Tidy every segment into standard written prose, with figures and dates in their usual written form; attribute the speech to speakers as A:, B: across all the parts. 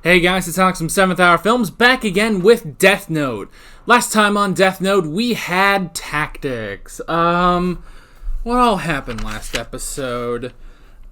A: Hey guys, it's Alex from 7th Hour Films, back again with Death Note. Last time on Death Note, we had tactics. What all happened last episode?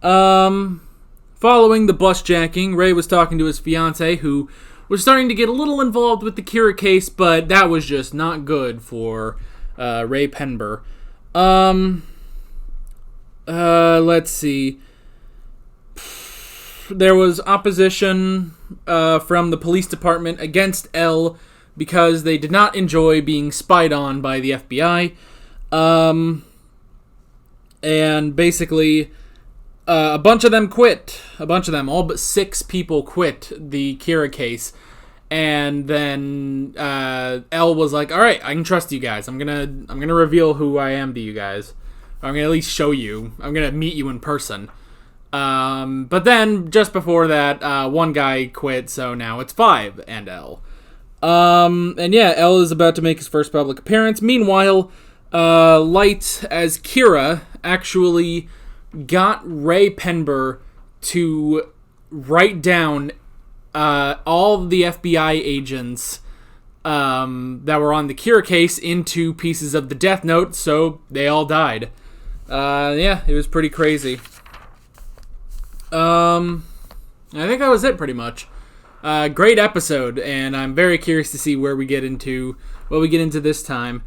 A: Following the bus jacking, Ray was talking to his fiancée, who was starting to get a little involved with the Kira case, but that was just not good for, Ray Penber. Let's see. There was opposition from the police department against L because they did not enjoy being spied on by the FBI. And basically, a bunch of them quit. A bunch of them, all but 6 people quit the Kira case. And then L was like, "All right, I can trust you guys. I'm gonna reveal who I am to you guys. I'm gonna at least show you. I'm gonna meet you in person." But then, just before that, one guy quit, so now it's 5 and L. And yeah, L is about to make his first public appearance. Meanwhile, Light, as Kira, actually got Ray Penber to write down all the FBI agents that were on the Kira case into pieces of the Death Note, so they all died. Yeah, it was pretty crazy. I think that was it pretty much. Great episode, and I'm very curious to see what we get into this time.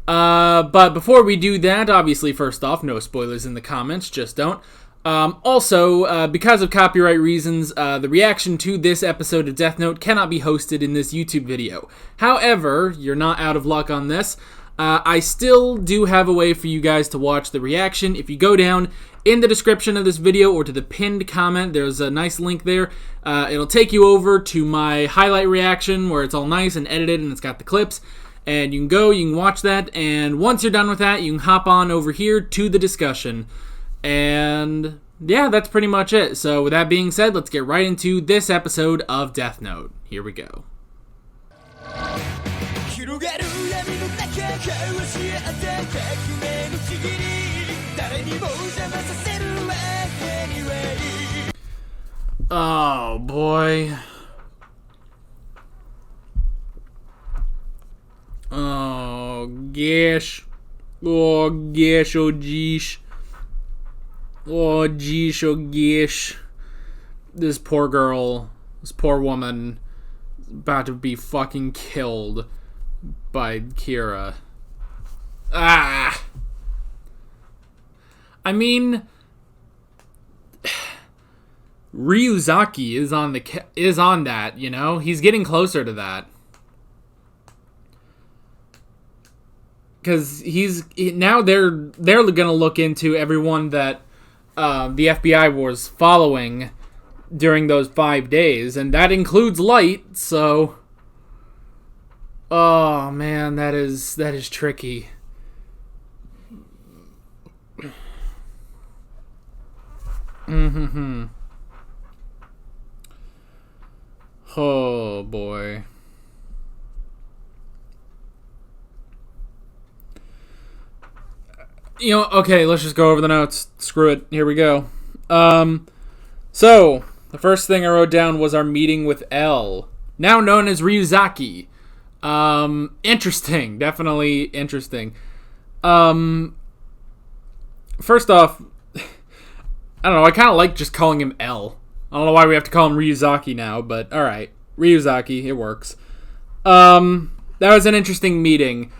A: But before we do that, obviously, first off, no spoilers in the comments, just don't. Also, because of copyright reasons, the reaction to this episode of Death Note cannot be hosted in this YouTube video. However, you're not out of luck on this. I still do have a way for you guys to watch the reaction. If you go down in the description of this video or to the pinned comment, there's a nice link there. It'll take you over to my highlight reaction where it's all nice and edited and it's got the clips. And you can watch that. And once you're done with that, you can hop on over here to the discussion. And yeah, that's pretty much it. So with that being said, let's get right into this episode of Death Note. Here we go. Oh boy. Oh gosh. Oh gosh, oh geesh. Oh geesh, oh gosh. This poor girl, this poor woman is about to be fucking killed by Kira. Ah! I mean, Ryuzaki is on that, you know? He's getting closer to that. Cuz now they're going to look into everyone that the FBI was following during those 5 days, and that includes Light, so oh man, that is tricky. Oh boy. You know, okay, let's just go over the notes. Screw it. Here we go. So, the first thing I wrote down was our meeting with L, now known as Ryuzaki. Interesting. Definitely interesting. First off, I don't know, I kind of like just calling him L. I don't know why we have to call him Ryuzaki now, but alright. Ryuzaki, it works. That was an interesting meeting.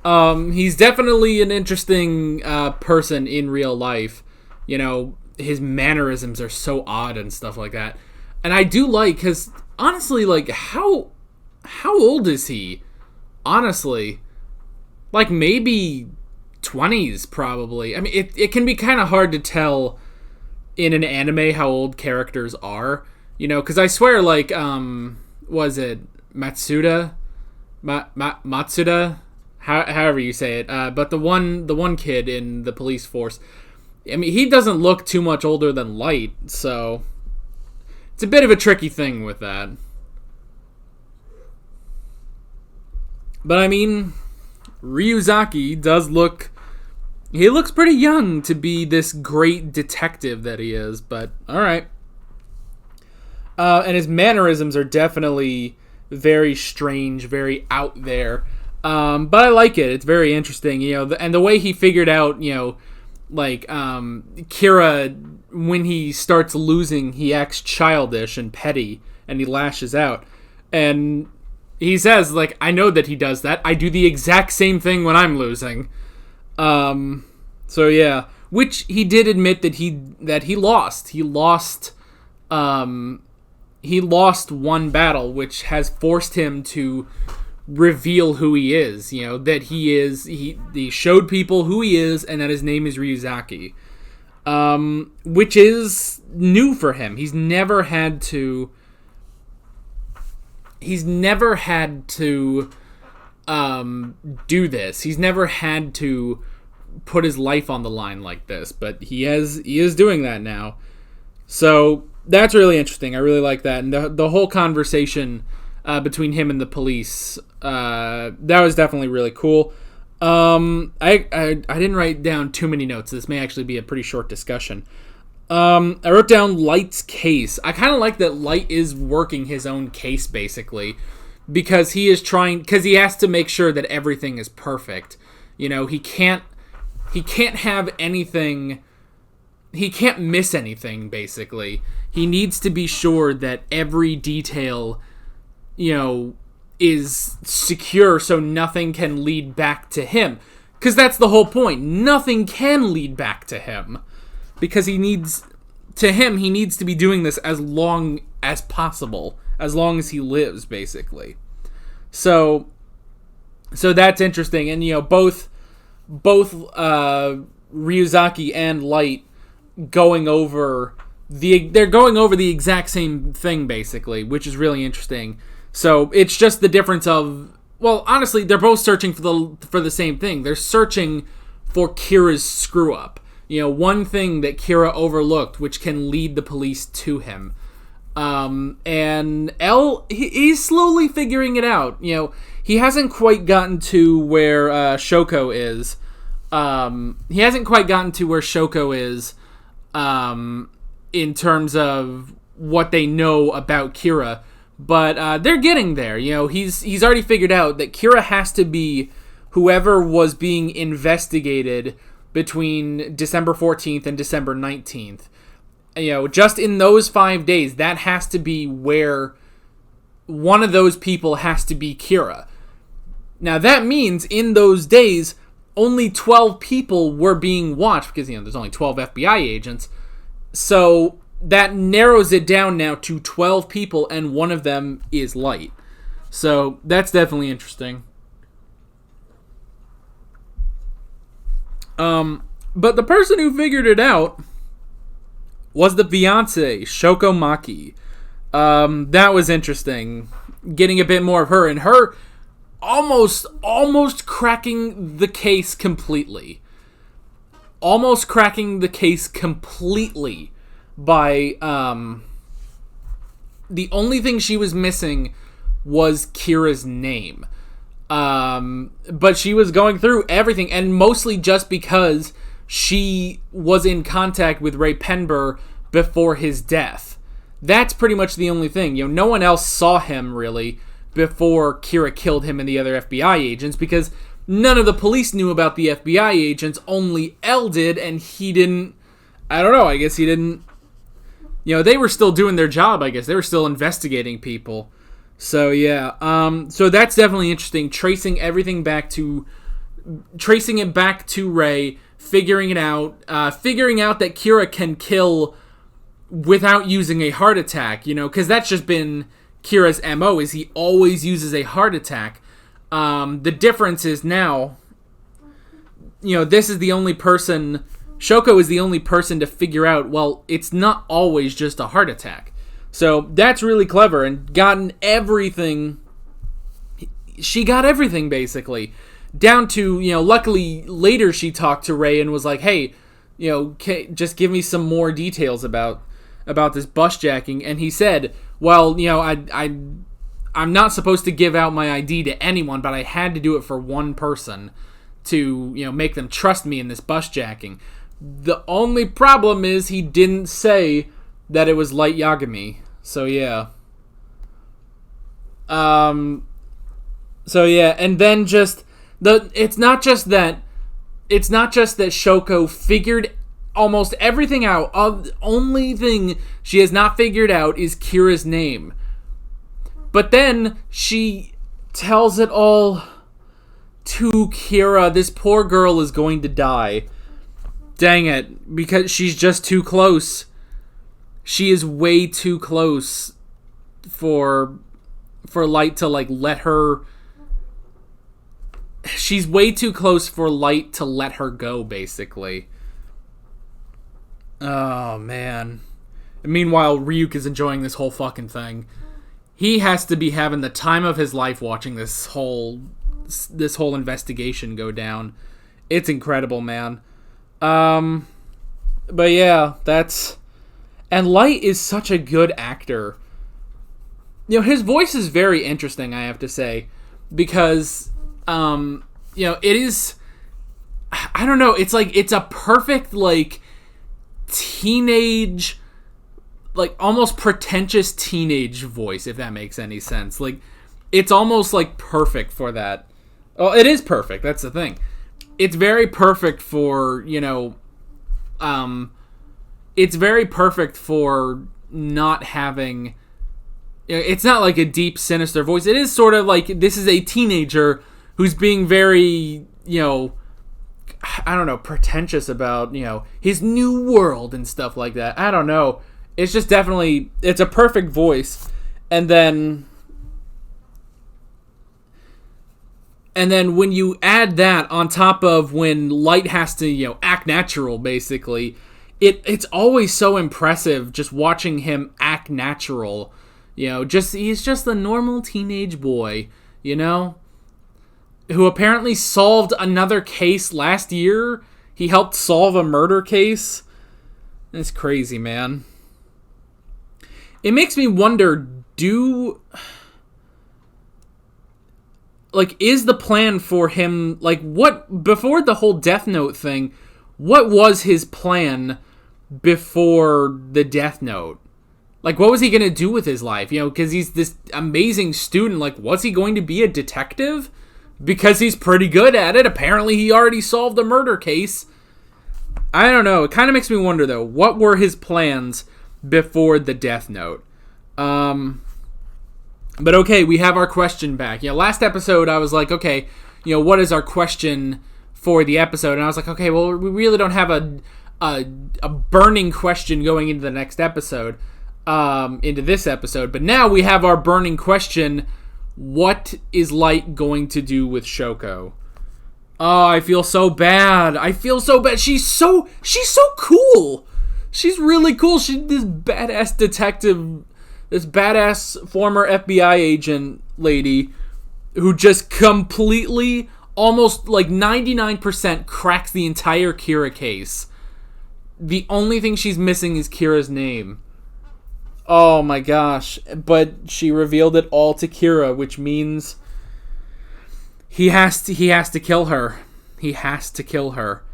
A: He's definitely an interesting person in real life. You know, his mannerisms are so odd and stuff like that. And I do like, because honestly, like, how old is he? Honestly. Like, maybe 20s, probably. I mean, it can be kind of hard to tell in an anime how old characters are, you know, because I swear, like, was it Matsuda? Matsuda? However you say it, but the one kid in the police force, I mean, he doesn't look too much older than Light, so it's a bit of a tricky thing with that. But I mean, Ryuzaki does look... He looks pretty young to be this great detective that he is, but alright. And his mannerisms are definitely very strange, very out there. But I like it. It's very interesting, and the way he figured out, like, Kira, when he starts losing, he acts childish and petty, and he lashes out. And he says, like, I know that he does that. I do the exact same thing when I'm losing. So yeah, which he did admit that he lost. He lost one battle, which has forced him to reveal who he is. That he showed people who he is, and that his name is Ryuzaki. Which is new for him. He's never had to do this. He's never had to put his life on the line like this, but he is doing that now. So that's really interesting. I really like that, and the whole conversation between him and the police, that was definitely really cool. I didn't write down too many notes. This may actually be a pretty short discussion. I wrote down Light's case. I kind of like that Light is working his own case, basically, because he has to make sure that everything is perfect. He can't have anything. He can't miss anything, basically. He needs to be sure that every detail, is secure, so nothing can lead back to him. Because that's the whole point. Nothing can lead back to him. Because he needs to be doing this as long as possible. As long as he lives, basically. So that's interesting. And, both Ryuzaki and Light they're going over the exact same thing, basically, which is really interesting. So it's just the difference of, well, honestly, they're both searching for the same thing. They're searching for Kira's screw up. One thing that Kira overlooked, which can lead the police to him. And L, he's slowly figuring it out. He hasn't quite gotten to where Shoko is. He hasn't quite gotten to where Shoko is in terms of what they know about Kira, but they're getting there. He's already figured out that Kira has to be whoever was being investigated between December 14th and December 19th. Just in those 5 days, that has to be where one of those people has to be Kira. Now, that means in those days, only 12 people were being watched, because, there's only 12 FBI agents. So that narrows it down now to 12 people, and one of them is Light. So that's definitely interesting. But the person who figured it out was the fiancé, Shoko Maki. That was interesting. Getting a bit more of her, and her almost cracking the case completely. Almost cracking the case completely by, the only thing she was missing was Kira's name. But she was going through everything, and mostly just because she was in contact with Ray Penber before his death. That's pretty much the only thing. No one else saw him, really, before Kira killed him and the other FBI agents, because none of the police knew about the FBI agents, only L did, and he didn't, I don't know, I guess he didn't, they were still doing their job, I guess. They were still investigating people. So, yeah, so that's definitely interesting, tracing it back to Ray, figuring out that Kira can kill without using a heart attack, because that's just been Kira's MO, is he always uses a heart attack. The difference is now, this is the only person, Shoko is the only person to figure out, well, it's not always just a heart attack. So that's really clever, and gotten everything, she got everything, basically. Down to, luckily later she talked to Ray and was like, hey, just give me some more details about this bus jacking. And he said, well, I'm not supposed to give out my ID to anyone, but I had to do it for one person to, make them trust me in this bus jacking. The only problem is he didn't say that it was Light Yagami. So yeah. So yeah, and then just it's not just that Shoko figured almost everything out. The only thing she has not figured out is Kira's name. But then she tells it all to Kira. This poor girl is going to die. Dang it, because she's just too close. She is way too close for Light to let her. She's way too close for Light to let her go, basically. Oh, man. And meanwhile, Ryuk is enjoying this whole fucking thing. He has to be having the time of his life watching this whole investigation go down. It's incredible, man. But yeah, and Light is such a good actor. His voice is very interesting, I have to say, because, it is, I don't know, it's a perfect, teenage, almost pretentious teenage voice, if that makes any sense. It's almost, perfect for that. Oh, it is perfect, that's the thing. It's very perfect for, it's very perfect for not having, it's not like a deep, sinister voice. It is sort of like this is a teenager who's being very, I don't know, pretentious about, his new world and stuff like that. I don't know. It's just definitely, it's a perfect voice. And then when you add that on top of when Light has to, act natural, basically, it's always so impressive just watching him act natural. He's just a normal teenage boy, who apparently solved another case last year. He helped solve a murder case. It's crazy, man. It makes me wonder, is the plan for him, what, before the whole Death Note thing, what was his plan before the Death Note? What was he going to do with his life? Because he's this amazing student. Was he going to be a detective? Because he's pretty good at it. Apparently he already solved a murder case. I don't know. It kind of makes me wonder, though. What were his plans before the Death Note? But okay, we have our question back. Last episode I was like, okay, what is our question for the episode? And I was like, okay, well, we really don't have a burning question going into the next episode. Into this episode, but now we have our burning question: what is Light going to do with Shoko? Oh, I feel so bad. She's so cool. She's really cool. She's this badass detective, this badass former FBI agent lady who just completely, almost 99% cracks the entire Kira case. The only thing she's missing is Kira's name. Oh my gosh. But she revealed it all to Kira, which means he has to kill her. He has to kill her.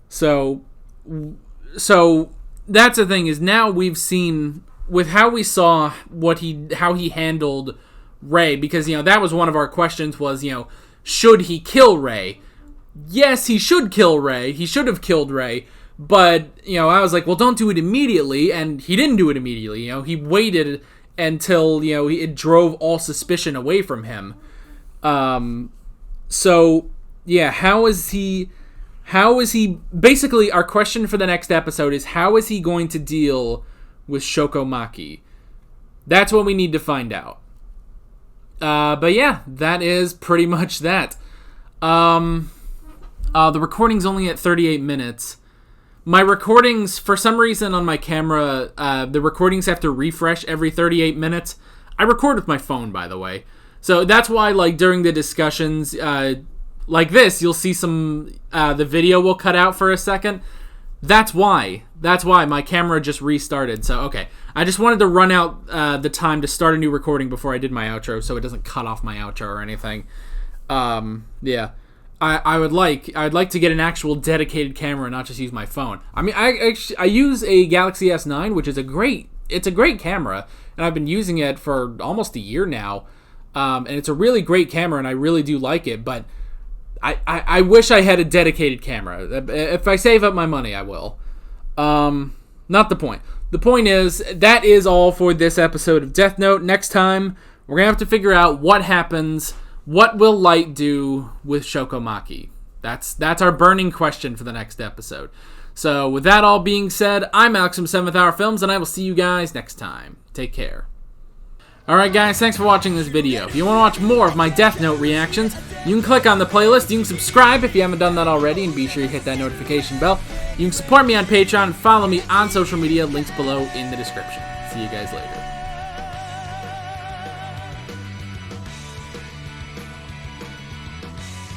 A: So that's the thing, is now we've seen with how we saw how he handled Rei, because that was one of our questions was, should he kill Rei? Yes, he should kill Rei. He should have killed Rei. But, I was like, well, don't do it immediately, and he didn't do it immediately, he waited until, it drove all suspicion away from him. So, yeah, how is he, basically, our question for the next episode is, how is he going to deal with Shoko Maki? That's what we need to find out. But yeah, that is pretty much that. The recording's only at 38 minutes. My recordings, for some reason on my camera, the recordings have to refresh every 38 minutes. I record with my phone, by the way. So that's why, during the discussions, like this, you'll see the video will cut out for a second. That's why my camera just restarted. So, okay. I just wanted to run out the time to start a new recording before I did my outro, so it doesn't cut off my outro or anything. Yeah. I'd like to get an actual dedicated camera and not just use my phone. I mean, I use a Galaxy S9, which is a great it's a great camera, and I've been using it for almost a year now, and it's a really great camera, and I really do like it, but I wish I had a dedicated camera. If I save up my money, I will. Not the point. The point is, that is all for this episode of Death Note. Next time, we're going to have to figure out what happens. What will Light do with Shoko Maki? That's our burning question for the next episode. So, with that all being said, I'm Alex from 7th Hour Films, and I will see you guys next time. Take care. Alright guys, thanks for watching this video. If you want to watch more of my Death Note reactions, you can click on the playlist, you can subscribe if you haven't done that already, and be sure you hit that notification bell. You can support me on Patreon and follow me on social media, links below in the description. See you guys later.